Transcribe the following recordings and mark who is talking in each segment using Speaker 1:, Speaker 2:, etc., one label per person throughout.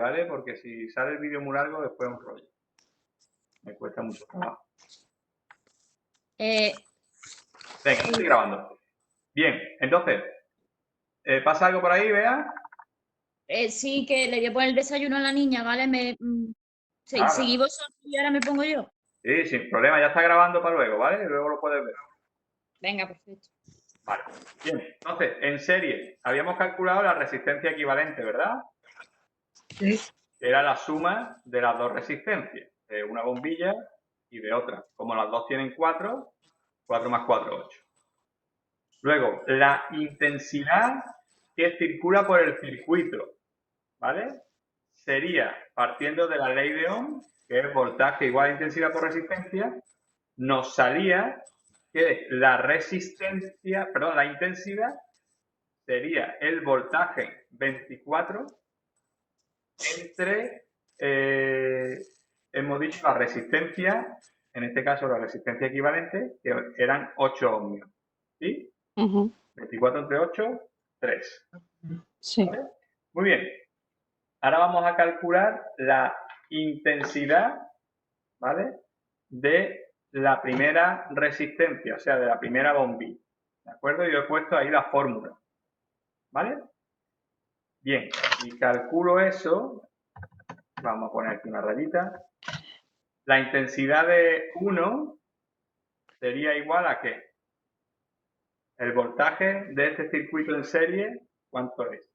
Speaker 1: ¿vale? Porque si sale el vídeo muy largo, después es un rollo. Me cuesta mucho trabajo. Venga, estoy grabando. Bien, entonces, ¿pasa algo por ahí, Bea?
Speaker 2: Sí, que le voy a poner el desayuno a la niña, ¿vale? Seguí vosotros y ahora me pongo yo.
Speaker 1: Sí, sin problema, ya está grabando para luego, ¿vale? Luego lo puedes ver.
Speaker 2: Venga, perfecto.
Speaker 1: Vale. Bien, entonces, en serie, habíamos calculado la resistencia equivalente, ¿verdad?
Speaker 3: Sí.
Speaker 1: Era la suma de las dos resistencias, de una bombilla y de otra. Como las dos tienen 4, 4 más 4, 8. Luego, la intensidad que circula por el circuito, ¿vale? Sería, partiendo de la ley de Ohm, que es voltaje igual a intensidad por resistencia, nos salía que la intensidad sería el voltaje 24 entre, hemos dicho, la resistencia, en este caso la resistencia equivalente, que eran 8 ohmios. ¿Sí? 24 entre 8, 3.
Speaker 3: Sí.
Speaker 1: ¿Vale? Muy bien. Ahora vamos a calcular la intensidad, ¿vale?, de la primera resistencia, o sea, de la primera bombilla. ¿De acuerdo? Yo he puesto ahí la fórmula. ¿Vale? Bien, si calculo eso, vamos a poner aquí una rayita. La intensidad de 1 sería igual a ¿qué? El voltaje de este circuito en serie, ¿cuánto es?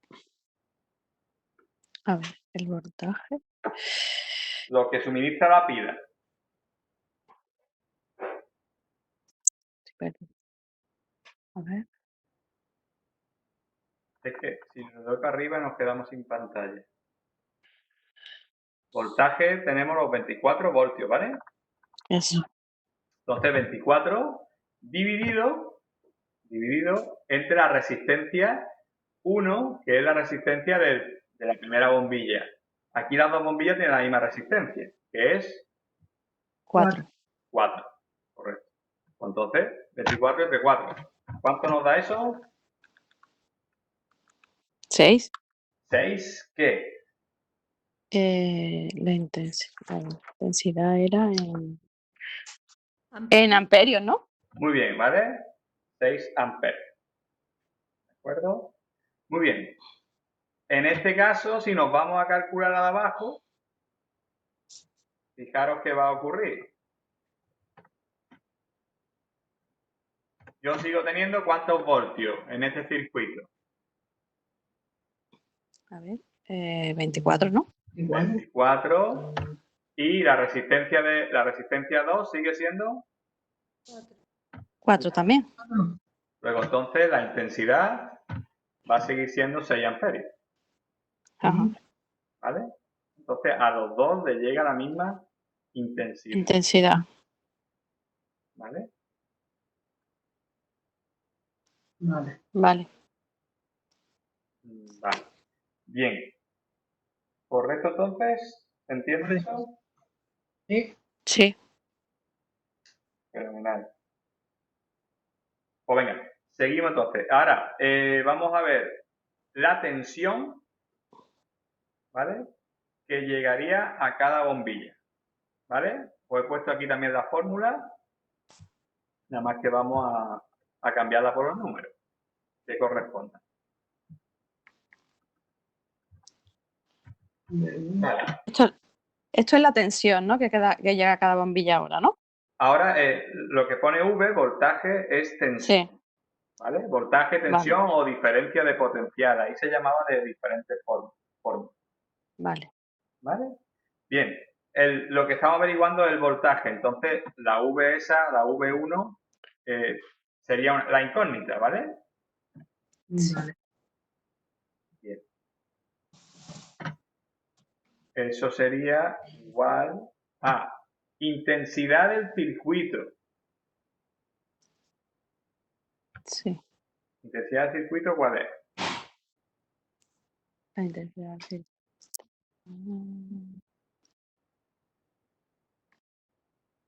Speaker 3: A ver, el voltaje.
Speaker 1: Lo que suministra la pila.
Speaker 3: A ver.
Speaker 1: Es que si le doy para arriba nos quedamos sin pantalla. Voltaje tenemos los 24 voltios, ¿vale?
Speaker 3: Eso.
Speaker 1: Entonces 24 dividido entre la resistencia 1, que es la resistencia de la primera bombilla. Aquí las dos bombillas tienen la misma resistencia, que es
Speaker 3: 4.
Speaker 1: 4. Correcto. Entonces, 24 entre 4. ¿Cuánto nos da eso?
Speaker 3: 6.
Speaker 1: 6, ¿qué?
Speaker 3: La intensidad era en amperios, ¿no?
Speaker 1: Muy bien, ¿vale? 6 amperes. ¿De acuerdo? Muy bien. En este caso, si nos vamos a calcular a de abajo, fijaros qué va a ocurrir. Yo sigo teniendo ¿cuántos voltios en este circuito?
Speaker 3: A ver, 24, ¿no?
Speaker 1: 24. Y la resistencia 2 sigue siendo
Speaker 3: 4 también.
Speaker 1: Luego, entonces, la intensidad va a seguir siendo 6 amperios.
Speaker 3: Ajá.
Speaker 1: ¿Vale? Entonces, a los dos les llega la misma intensidad.
Speaker 3: Intensidad.
Speaker 1: ¿Vale?
Speaker 3: Vale.
Speaker 1: Vale. Bien. ¿Correcto, entonces? ¿Entiendes eso?
Speaker 3: Sí. Sí.
Speaker 1: Fenomenal. Pues venga, seguimos entonces. Ahora, vamos a ver la tensión, ¿vale?, que llegaría a cada bombilla. ¿Vale? Pues he puesto aquí también la fórmula, nada más que vamos a cambiarla por los números que correspondan. Vale.
Speaker 3: Esto es la tensión, ¿no? Que llega a cada bombilla ahora, ¿no?
Speaker 1: Ahora, lo que pone V, voltaje, es tensión.
Speaker 3: Sí.
Speaker 1: ¿Vale? Voltaje, tensión o diferencia de potencial. Ahí se llamaba de diferentes formas.
Speaker 3: Vale.
Speaker 1: ¿Vale? Bien. Lo que estamos averiguando es el voltaje. Entonces, la V esa, la V1, sería la incógnita, ¿vale?
Speaker 3: Vale.
Speaker 1: Bien. Eso sería igual a intensidad del circuito.
Speaker 3: Sí.
Speaker 1: ¿Intensidad del circuito cuál es?
Speaker 3: La intensidad del circuito.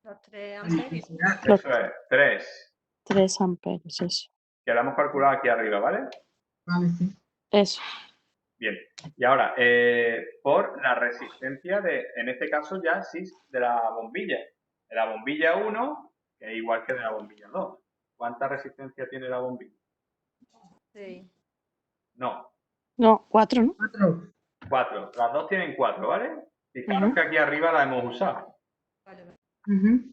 Speaker 2: Los 3 amperios.
Speaker 1: Eso es, 3.
Speaker 3: 3 amperios, eso.
Speaker 1: Que lo hemos calculado aquí arriba, ¿vale?
Speaker 3: Vale, sí. Eso.
Speaker 1: Bien. Y ahora, por la resistencia en este caso ya sí, de la bombilla. De la bombilla 1, que es igual que de la bombilla 2. ¿Cuánta resistencia tiene la bombilla?
Speaker 4: 6.
Speaker 1: No,
Speaker 3: No, 4, ¿no?
Speaker 5: 4.
Speaker 1: 4. Las dos tienen 4, ¿vale? Fijaros que aquí arriba la hemos usado.
Speaker 4: Vale, vale.
Speaker 5: Ujú.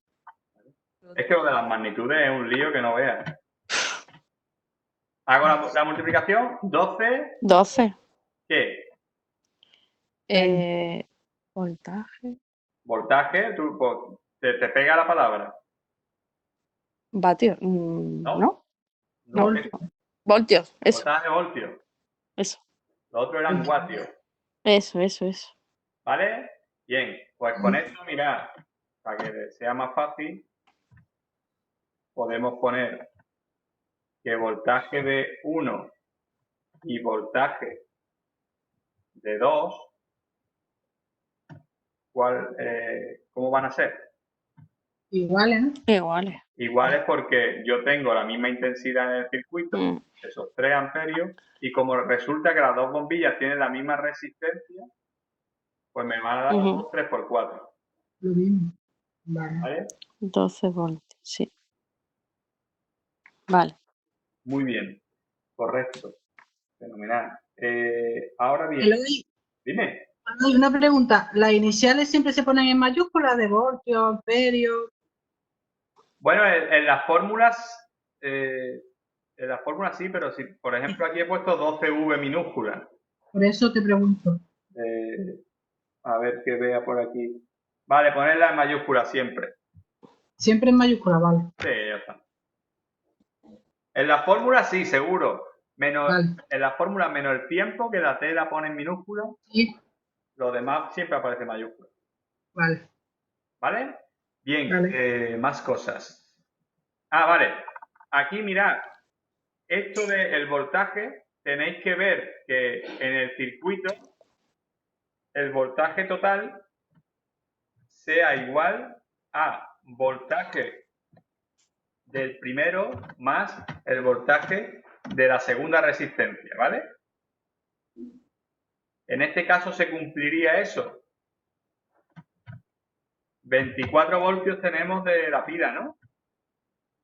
Speaker 1: Es que lo de las magnitudes es un lío que no veas. Hago la multiplicación. 12,
Speaker 3: 12.
Speaker 1: ¿qué?
Speaker 3: Voltaje.
Speaker 1: Voltaje, te pega la palabra.
Speaker 3: Vatios.
Speaker 1: ¿No?
Speaker 3: ¿No?
Speaker 1: No,
Speaker 3: No.
Speaker 1: ¿qué?
Speaker 3: Voltios. Eso.
Speaker 1: Voltaje, voltios.
Speaker 3: Eso.
Speaker 1: Los otros eran vatios.
Speaker 3: Eso.
Speaker 1: ¿Vale? Bien, pues con esto, mirad, para que sea más fácil, podemos poner que voltaje de 1 y voltaje de 2, ¿cómo van a ser?
Speaker 5: Iguales, ¿no?
Speaker 3: Iguales.
Speaker 1: Iguales porque yo tengo la misma intensidad en el circuito, esos 3 amperios, y como resulta que las dos bombillas tienen la misma resistencia, pues me van a dar 3 por 4.
Speaker 5: Lo mismo. Vale.
Speaker 1: ¿Vale?
Speaker 3: 12 voltios, sí. Vale.
Speaker 1: Muy bien, correcto, fenomenal. Ahora bien,
Speaker 5: Eloy,
Speaker 1: dime.
Speaker 5: hay una pregunta. ¿Las iniciales siempre se ponen en mayúsculas de voltio, amperio?
Speaker 1: Bueno, en las fórmulas sí, pero si, por ejemplo, aquí he puesto 12V minúscula.
Speaker 5: Por eso te pregunto.
Speaker 1: A ver que vea por aquí. Vale, ponerla en mayúscula siempre.
Speaker 5: Siempre en mayúscula, vale.
Speaker 1: Sí, ya está. En la fórmula sí, seguro.
Speaker 5: Vale.
Speaker 1: En la fórmula menos el tiempo, que la T la pone en minúscula.
Speaker 5: Sí.
Speaker 1: Lo demás siempre aparece en mayúscula.
Speaker 5: Vale.
Speaker 1: ¿Vale? Bien,
Speaker 5: Vale.
Speaker 1: más cosas. Vale. Aquí mirad. Esto del voltaje, tenéis que ver que en el circuito el voltaje total sea igual a voltaje del primero más el voltaje de la segunda resistencia, ¿vale? En este caso se cumpliría eso. 24 voltios tenemos de la pila, ¿no?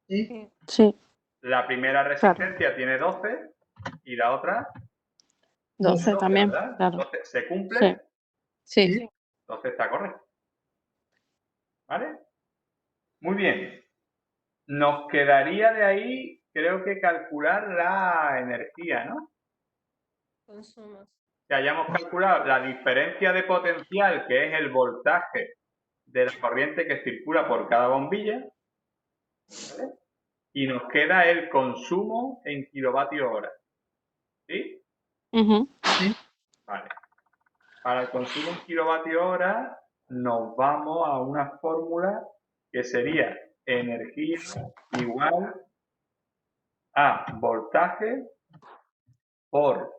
Speaker 5: Sí.
Speaker 3: Sí.
Speaker 1: La primera resistencia tiene 12 y la otra
Speaker 3: 12 también,
Speaker 1: ¿verdad?
Speaker 3: claro.
Speaker 1: Entonces, ¿se cumple?
Speaker 3: Sí.
Speaker 1: Entonces está correcto. ¿Vale? Muy bien. Nos quedaría de ahí, creo que calcular la energía, ¿no?
Speaker 4: Consumos.
Speaker 1: Que hayamos calculado la diferencia de potencial, que es el voltaje de la corriente que circula por cada bombilla, ¿vale? Y nos queda el consumo en kilovatios hora. ¿Sí?
Speaker 5: Sí.
Speaker 1: Vale. Para el consumo en kilovatios hora nos vamos a una fórmula que sería energía igual a voltaje por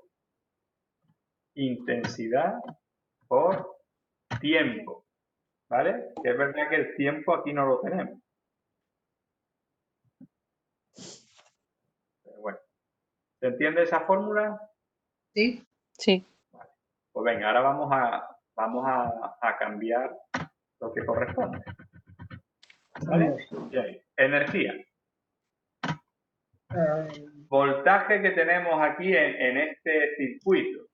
Speaker 1: intensidad por tiempo, ¿vale? Que es verdad que el tiempo aquí no lo tenemos. Pero bueno, ¿se entiende esa fórmula?
Speaker 5: Sí.
Speaker 3: Sí.
Speaker 1: Vale. Pues venga, ahora vamos a cambiar lo que corresponde. ¿Vale? Bien. Energía. Voltaje que tenemos aquí en este circuito.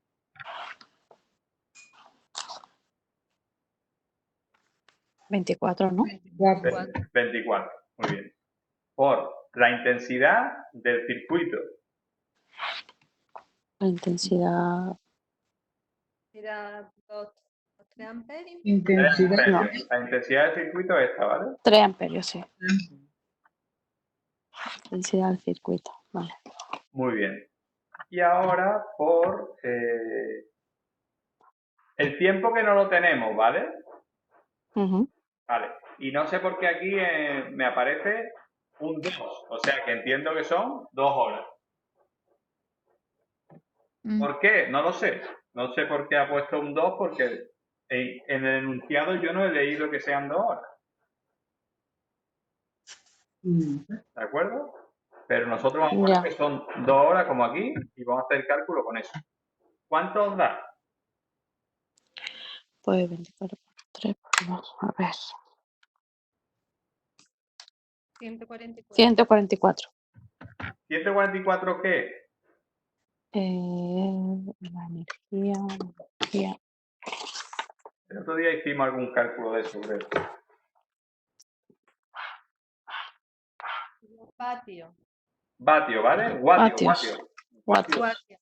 Speaker 3: 24, ¿no?
Speaker 1: 24, muy bien. Por la intensidad del circuito.
Speaker 3: La intensidad.
Speaker 4: Tira 3 amperios.
Speaker 5: Intensidad.
Speaker 3: No.
Speaker 1: La intensidad del circuito es esta, ¿vale?
Speaker 3: 3 amperios, sí. Intensidad del circuito. Vale.
Speaker 1: Muy bien. Y ahora por el tiempo que no lo tenemos, ¿vale? Vale. Y no sé por qué aquí me aparece un 2. O sea que entiendo que son 2 horas. ¿Por qué? No lo sé. No sé por qué ha puesto un 2 porque en el enunciado yo no he leído que sean 2 horas. ¿De acuerdo? Pero nosotros vamos a poner que son 2 horas como aquí y vamos a hacer el cálculo con eso. ¿Cuánto os da?
Speaker 3: Pues 24 por 3, vamos a ver.
Speaker 4: 144.
Speaker 3: 144.
Speaker 1: ¿144 qué?
Speaker 3: La energía.
Speaker 1: El otro día hicimos algún cálculo de eso, creo.
Speaker 4: Patio.
Speaker 1: Vatio, ¿vale? Watio,
Speaker 3: Vatios.
Speaker 1: watio.
Speaker 3: Vatios.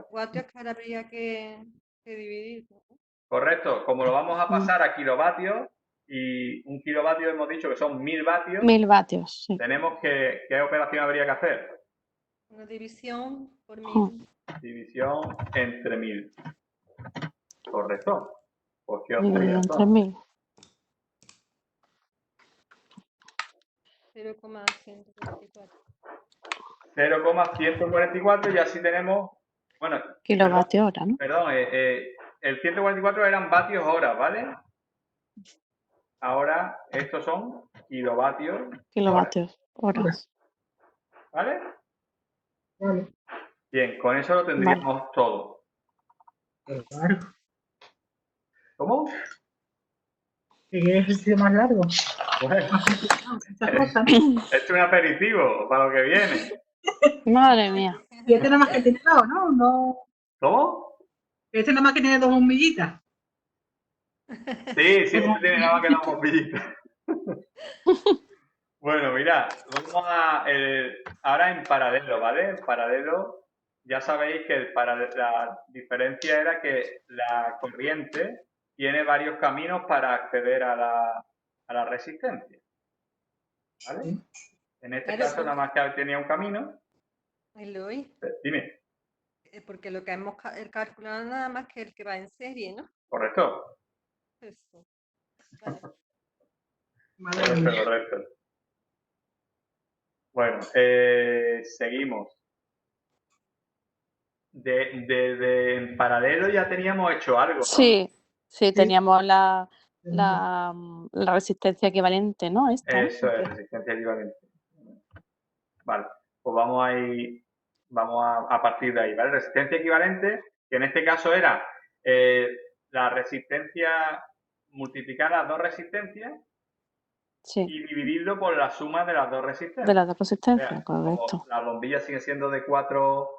Speaker 4: Guatios que ahora habría que dividir, ¿no?
Speaker 1: Correcto. Como lo vamos a pasar a kilovatios, y un kilovatio hemos dicho que son 1000 vatios,
Speaker 3: 1000 vatios, sí.
Speaker 1: tenemos que, ¿qué operación habría que hacer?
Speaker 4: Una división por 1000.
Speaker 1: División entre 1000. Correcto. Pues ¿qué os
Speaker 3: Dividido
Speaker 1: sería
Speaker 3: entre
Speaker 1: entonces?
Speaker 3: 1000.
Speaker 4: 0,144.
Speaker 1: 0,144 y así tenemos, bueno,
Speaker 3: Kilovatio hora, ¿no?
Speaker 1: perdón, el 144 eran vatios horas, ¿vale? Ahora estos son kilovatios hora,
Speaker 3: Kilovatios horas.
Speaker 1: ¿vale?
Speaker 5: Vale.
Speaker 1: Bien, con eso lo tendríamos todo.
Speaker 5: Claro.
Speaker 1: ¿Cómo?
Speaker 5: ¿Qué ejercicio más largo?
Speaker 1: Bueno,
Speaker 5: Esa cosa, ¿no?
Speaker 1: es un aperitivo para lo que viene.
Speaker 3: Madre mía.
Speaker 5: Y este nada más que tiene dos, ¿no? No.
Speaker 1: ¿Cómo?
Speaker 5: Este nada más que tiene dos bombillitas.
Speaker 1: Sí, siempre tiene nada más que dos bombillitas. Bueno, mira, vamos a ahora en paralelo, ¿vale? En paralelo, ya sabéis que la diferencia era que la corriente tiene varios caminos para acceder a la resistencia, ¿vale?
Speaker 5: Sí.
Speaker 1: En este
Speaker 4: Claro,
Speaker 1: caso nada más que tenía un camino.
Speaker 4: Eloy,
Speaker 1: Dime,
Speaker 4: porque lo que hemos calculado nada más que el que va en serie, ¿no?
Speaker 1: ¿correcto?
Speaker 4: Eso. Vale.
Speaker 5: Madre
Speaker 1: Correcto,
Speaker 5: mía.
Speaker 1: correcto. Bueno, seguimos. En paralelo ya teníamos hecho algo, ¿no?
Speaker 3: Sí, teníamos la resistencia equivalente, ¿no? Esta, ¿no?
Speaker 1: Eso es, resistencia equivalente. Vale, pues vamos a partir de ahí, ¿vale? Resistencia equivalente, que en este caso era la resistencia, multiplicar las dos resistencias
Speaker 3: Sí,
Speaker 1: y dividirlo por la suma de las dos resistencias.
Speaker 3: de la
Speaker 1: O
Speaker 3: resistencia,
Speaker 1: sea,
Speaker 3: correcto.
Speaker 1: como las bombillas siguen siendo de 4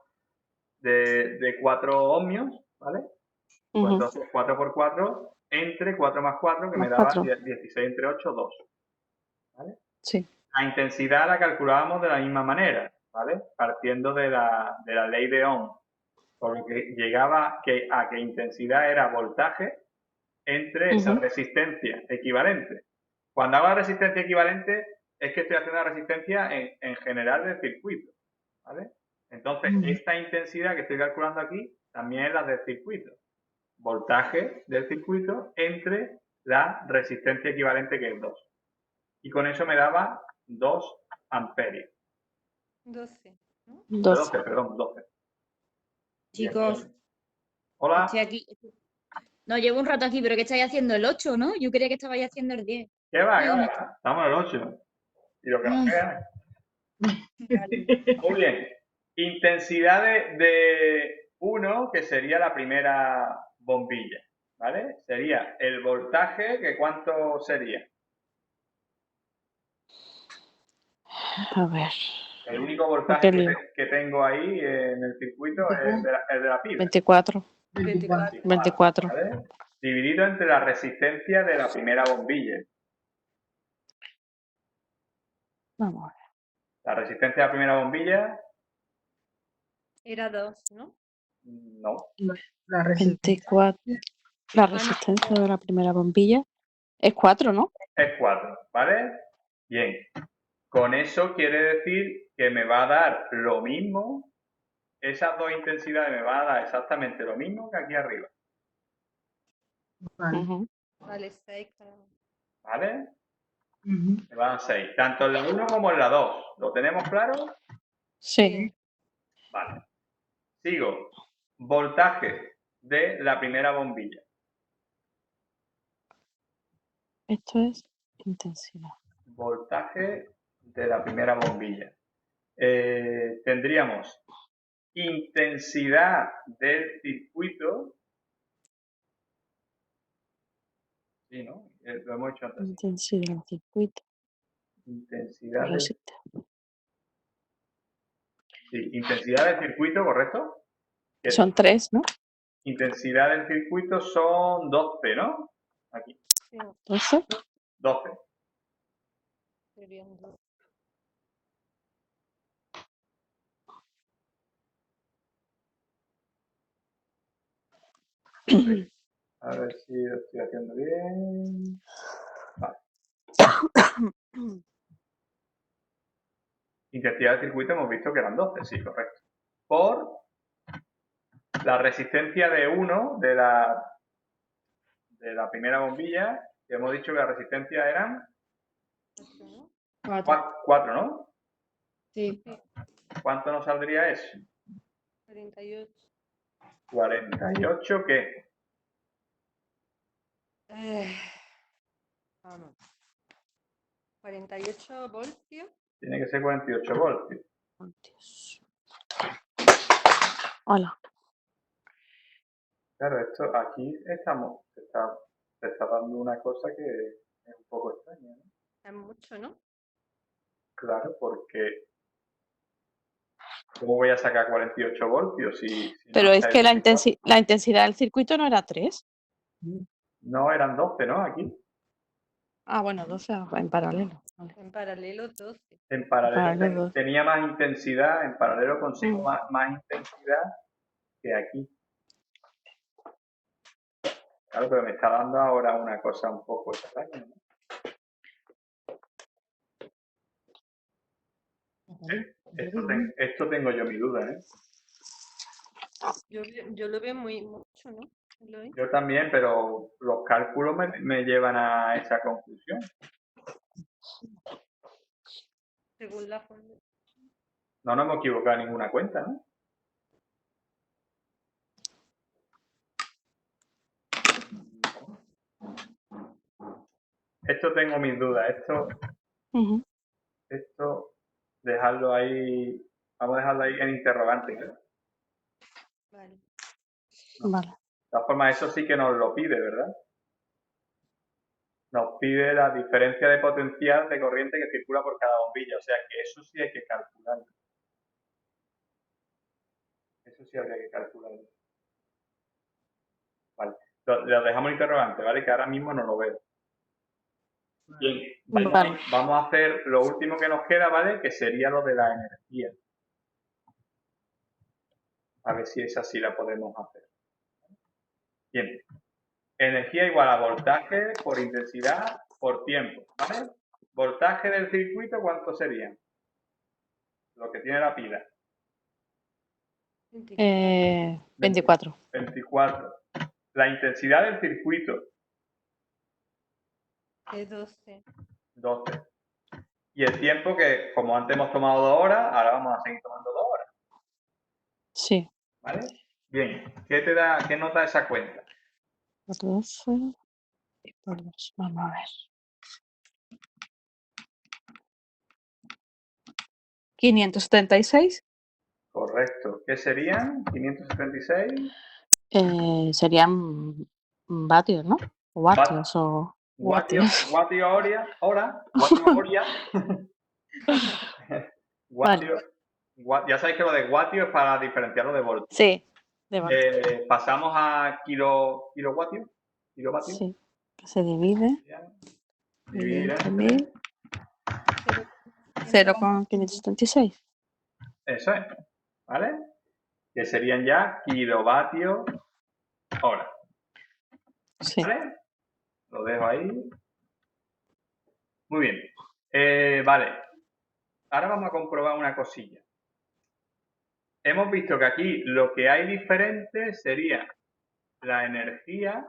Speaker 1: ohmios, ¿vale? Pues
Speaker 3: Ujú.
Speaker 1: entonces 4 por 4 entre 4 más 4, que
Speaker 3: Más
Speaker 1: me daba
Speaker 3: 4.
Speaker 1: 16 entre 8, 2. ¿Vale?
Speaker 3: Sí.
Speaker 1: La intensidad la calculábamos de la misma manera, ¿vale? Partiendo de la ley de Ohm, por lo que llegaba a que intensidad era voltaje entre esa
Speaker 3: Ujú.
Speaker 1: resistencia equivalente. Cuando hago la resistencia equivalente es que estoy haciendo la resistencia en general del circuito, ¿vale? Entonces, esta intensidad que estoy calculando aquí también es la del circuito. Voltaje del circuito entre la resistencia equivalente, que es 2. Y con eso me daba 2 amperios.
Speaker 4: 12, ¿no?
Speaker 3: 12.
Speaker 1: Perdón, 12.
Speaker 2: Chicos,
Speaker 1: Bien. Hola.
Speaker 2: estoy aquí. No, llevo un rato aquí, pero ¿qué estáis haciendo? El 8, ¿no? Yo creía que estabais haciendo el 10.
Speaker 1: ¿Qué va?
Speaker 2: Ay,
Speaker 1: ¿Qué
Speaker 2: ¿dónde
Speaker 1: va?
Speaker 2: está?
Speaker 1: Estamos en el 8. Y lo que nos
Speaker 2: Ay,
Speaker 1: queda.
Speaker 2: vale.
Speaker 1: Muy bien. Intensidad de 1, que sería la primera bombilla, ¿vale? Sería el voltaje, que ¿cuánto sería?
Speaker 3: A ver.
Speaker 1: El único voltaje
Speaker 3: Qué lío.
Speaker 1: que tengo ahí en el circuito es el de la pila.
Speaker 3: 24.
Speaker 4: 24.
Speaker 3: 24.
Speaker 1: ¿Vale? Dividido entre la resistencia de la primera bombilla.
Speaker 3: Vamos a ver.
Speaker 1: La resistencia de la primera bombilla,
Speaker 4: Era 2, ¿no?
Speaker 1: no,
Speaker 5: La resistencia.
Speaker 3: 24. La resistencia de la primera bombilla es 4, ¿no?
Speaker 1: es 4, ¿vale? Bien. Con eso quiere decir que me va a dar lo mismo, esas dos intensidades me van a dar exactamente lo mismo que aquí arriba,
Speaker 5: Vale.
Speaker 3: Ujú.
Speaker 4: Vale, 6 cada uno.
Speaker 1: ¿vale?
Speaker 5: Ujú.
Speaker 1: Me van 6, tanto en la 1 como en la 2. ¿Lo tenemos claro?
Speaker 3: Sí.
Speaker 1: Vale. Sigo. Voltaje de la primera bombilla.
Speaker 3: Esto es intensidad.
Speaker 1: Voltaje de la primera bombilla. Tendríamos intensidad del circuito. Sí, ¿no? Lo hemos hecho antes.
Speaker 3: Intensidad del circuito.
Speaker 1: Intensidad del,
Speaker 3: Resistencia.
Speaker 1: sí, intensidad del circuito, ¿correcto?
Speaker 3: Son 3, ¿no?
Speaker 1: Intensidad del circuito son 12, ¿no? Aquí,
Speaker 4: Sí,
Speaker 3: 12.
Speaker 1: 12.
Speaker 4: serían 2.
Speaker 1: A ver si lo estoy haciendo bien. Vale. Intensidad del circuito hemos visto que eran 12, sí, correcto. Por la resistencia de 1 de la primera bombilla, que hemos dicho que la resistencia eran 4, ¿no?
Speaker 2: Sí.
Speaker 1: ¿Cuánto nos saldría eso?
Speaker 4: 48.
Speaker 1: 48, ¿qué?
Speaker 4: Vamos. 48 voltios.
Speaker 1: Tiene que ser 48 voltios.
Speaker 3: Dios. Hola.
Speaker 1: Claro, esto aquí se está dando una cosa que es un poco extraña, ¿no?
Speaker 4: Es mucho, ¿no?
Speaker 1: Claro, porque ¿cómo voy a sacar 48 voltios si
Speaker 3: Pero
Speaker 1: no
Speaker 3: es
Speaker 1: está
Speaker 3: que
Speaker 1: el 24?
Speaker 3: la intensidad del circuito no era 3.
Speaker 1: No, eran 12, ¿no? Aquí.
Speaker 3: Ah, bueno, 12 en paralelo. Vale.
Speaker 4: En paralelo 12.
Speaker 1: En paralelo
Speaker 3: Paralelo.
Speaker 1: tenía más intensidad, en paralelo consigo más intensidad que aquí. Claro, pero me está dando ahora una cosa un poco extraña, ¿no? Esto tengo yo mi duda, ¿eh?
Speaker 4: Yo lo veo mucho, ¿no? ¿Lo ves?
Speaker 1: Yo también, pero los cálculos me llevan a esa conclusión.
Speaker 4: Según la fórmula.
Speaker 1: No nos hemos equivocado en ninguna cuenta, ¿no? Esto tengo mis dudas. Esto, dejarlo ahí, vamos a dejarlo ahí en interrogante, ¿no?
Speaker 4: Vale.
Speaker 3: Vale.
Speaker 1: De todas formas, eso sí que nos lo pide, ¿verdad? Nos pide la diferencia de potencial de corriente que circula por cada bombilla. O sea que eso sí hay que calcularlo. Eso sí habría que calcularlo. Vale. Lo dejamos interrogante, ¿vale? Que ahora mismo no lo veo. Bien, vamos a hacer lo último que nos queda, ¿vale? Que sería lo de la energía. A ver si esa sí la podemos hacer. Bien. Energía igual a voltaje por intensidad por tiempo, ¿vale? Voltaje del circuito, ¿cuánto sería? Lo que tiene la pila.
Speaker 3: 24.
Speaker 1: 24. La intensidad del circuito.
Speaker 4: Es 12.
Speaker 1: 12. Y el tiempo que, como antes hemos tomado 2 horas, ahora vamos a seguir tomando 2 horas.
Speaker 3: Sí.
Speaker 1: ¿Vale? Bien. ¿Qué nota esa cuenta?
Speaker 3: 12 y por 2. Vamos a ver. 576.
Speaker 1: Correcto. ¿Qué serían? 576.
Speaker 3: Serían vatios, ¿no? O vatios o
Speaker 1: Vatios, hora. Watio, ya sabéis que lo de watio es para diferenciarlo de voltio.
Speaker 3: Sí, de voltio.
Speaker 1: Pasamos a kilovatios.
Speaker 3: Sí, que se divide.
Speaker 1: Dividir entre
Speaker 3: 1000. 0,576.
Speaker 1: Eso es, ¿vale? Que serían ya kilovatios hora.
Speaker 3: Sí.
Speaker 1: ¿Vale? Lo dejo ahí. Muy bien. Vale. Ahora vamos a comprobar una cosilla. Hemos visto que aquí lo que hay diferente sería la energía.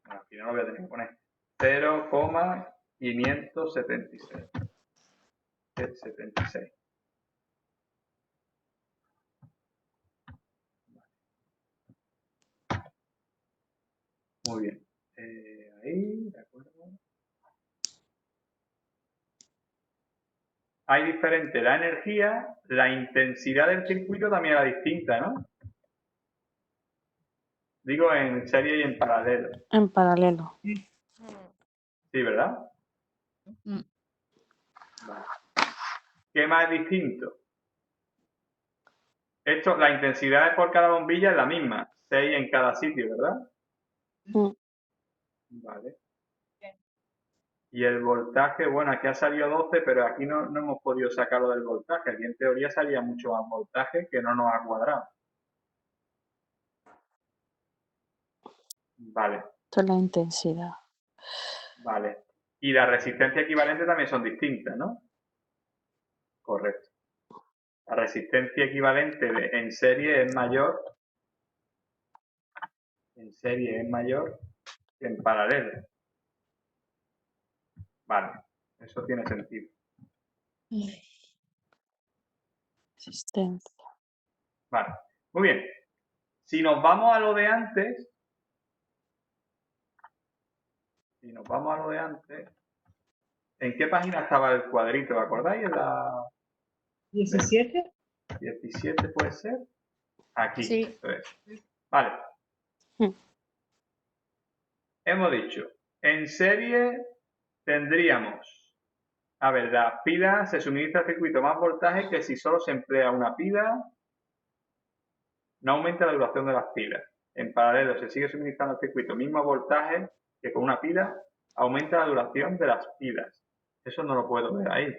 Speaker 1: Bueno, aquí no lo voy a tener que poner. 0,576. 76. Muy bien. Ahí, de acuerdo. hay diferente la energía, la intensidad del circuito también era distinta, ¿no? Digo en serie y en paralelo.
Speaker 3: En paralelo.
Speaker 1: Sí, ¿verdad?
Speaker 2: Mm.
Speaker 1: Vale. ¿Qué más es distinto? Esto, la intensidad por cada bombilla es la misma, 6 en cada sitio, ¿verdad?
Speaker 3: Mm.
Speaker 1: Vale. Y el voltaje, bueno, aquí ha salido 12, pero aquí no hemos podido sacarlo del voltaje. Aquí en teoría salía mucho más voltaje que no nos ha cuadrado. Vale,
Speaker 3: Esto es la intensidad.
Speaker 1: vale. Y la resistencia equivalente también son distintas, ¿no? Correcto. La resistencia equivalente en serie es mayor. En serie es mayor que en paralelo. Vale, eso tiene sentido.
Speaker 3: Resistencia.
Speaker 1: Vale, muy bien. Si nos vamos a lo de antes, ¿en qué página estaba el cuadrito? ¿Os acordáis? En la
Speaker 5: 17.
Speaker 1: 17 puede ser. Aquí,
Speaker 2: Sí.
Speaker 1: esto es. Vale.
Speaker 3: Mm.
Speaker 1: Hemos dicho, en serie tendríamos, a ver, las pilas se suministra al circuito más voltaje que si solo se emplea una pila, no aumenta la duración de las pilas. En paralelo se sigue suministrando al circuito mismo voltaje que con una pila, aumenta la duración de las pilas. Eso no lo puedo ver ahí.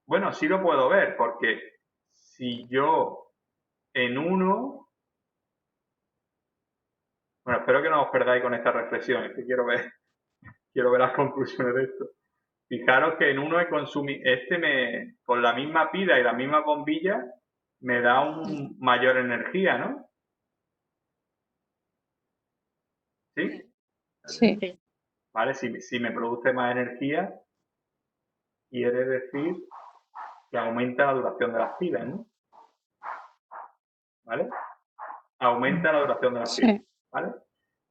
Speaker 1: Bueno, sí lo puedo ver, porque si yo en uno... Bueno, espero que no os perdáis con esta reflexión, es que quiero ver las conclusiones de esto. Fijaros que en uno he consumido, con la misma pila y la misma bombilla, me da un mayor energía, ¿no? ¿Sí?
Speaker 3: Sí.
Speaker 1: ¿Vale? Si me produce más energía, quiere decir que aumenta la duración de las pilas, ¿no? ¿Vale? Aumenta la duración de las pilas,
Speaker 3: Sí.
Speaker 1: ¿vale?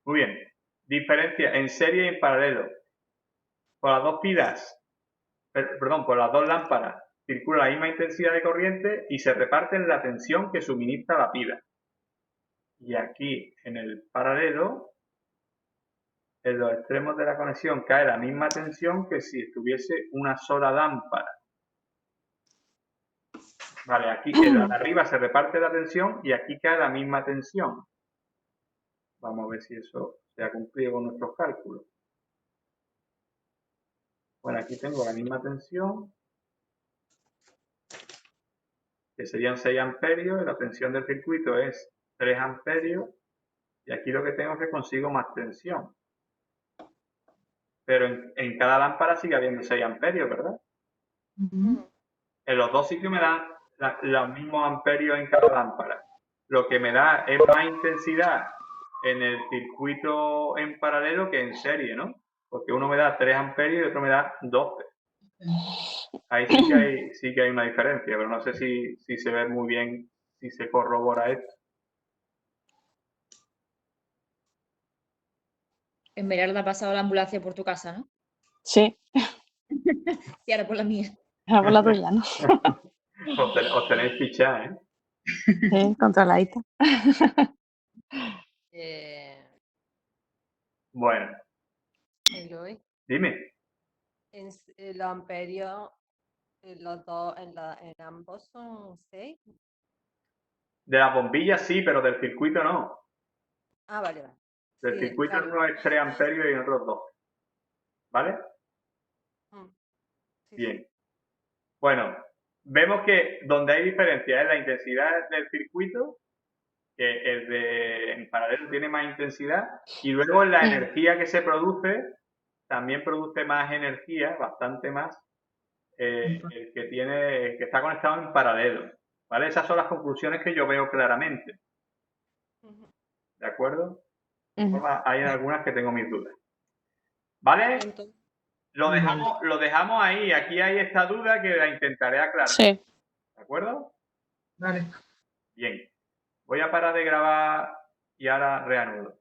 Speaker 1: Muy bien. Diferencia en serie y en paralelo. Por las dos pilas, perdón, por las dos lámparas, circula la misma intensidad de corriente y se reparten la tensión que suministra la pila. Y aquí, en el paralelo, en los extremos de la conexión cae la misma tensión que si estuviese una sola lámpara. Vale, aquí en la de arriba se reparte la tensión y aquí cae la misma tensión. Vamos a ver si eso se ha cumplido con nuestros cálculos. Bueno, aquí tengo la misma tensión, que serían 6 amperios, y la tensión del circuito es 3 amperios, y aquí lo que tengo es que consigo más tensión. Pero en cada lámpara sigue habiendo 6 amperios, ¿verdad? En los dos sitios me dan los mismos amperios en cada lámpara. Lo que me da es más intensidad en el circuito en paralelo que en serie, ¿no? Porque uno me da 3 amperios y otro me da 12. Ahí sí que hay una diferencia, pero no sé si se ve muy bien, si se corrobora esto.
Speaker 2: En verano ha pasado la ambulancia por tu casa, ¿no?
Speaker 3: Sí.
Speaker 2: Y ahora por la mía.
Speaker 3: Ahora por la tuya, ¿no?
Speaker 1: Os tenéis fichada, ¿eh?
Speaker 3: Sí, controladita.
Speaker 1: Bueno,
Speaker 4: Eloy,
Speaker 1: dime.
Speaker 4: los amperios, los dos, en ambos son 6.
Speaker 1: De las bombillas sí, pero del circuito no.
Speaker 4: Ah, vale, vale.
Speaker 1: Del
Speaker 4: Sí,
Speaker 1: circuito
Speaker 4: claro.
Speaker 1: en uno es 3 amperios y en otros 12. ¿Vale?
Speaker 4: Sí,
Speaker 1: Bien.
Speaker 4: sí.
Speaker 1: Bueno, vemos que donde hay diferencia es la intensidad del circuito, que el de en paralelo tiene más intensidad, y luego la energía que se produce, también produce más energía, bastante más, el que está conectado en paralelo. ¿Vale? Esas son las conclusiones que yo veo claramente. ¿De acuerdo? Hay algunas que tengo mis dudas. ¿Vale?
Speaker 4: Entonces,
Speaker 1: Lo dejamos ahí. Aquí hay esta duda que la intentaré aclarar.
Speaker 3: Sí.
Speaker 1: ¿De acuerdo?
Speaker 5: Vale.
Speaker 1: Bien. Voy a parar de grabar y ahora reanudo.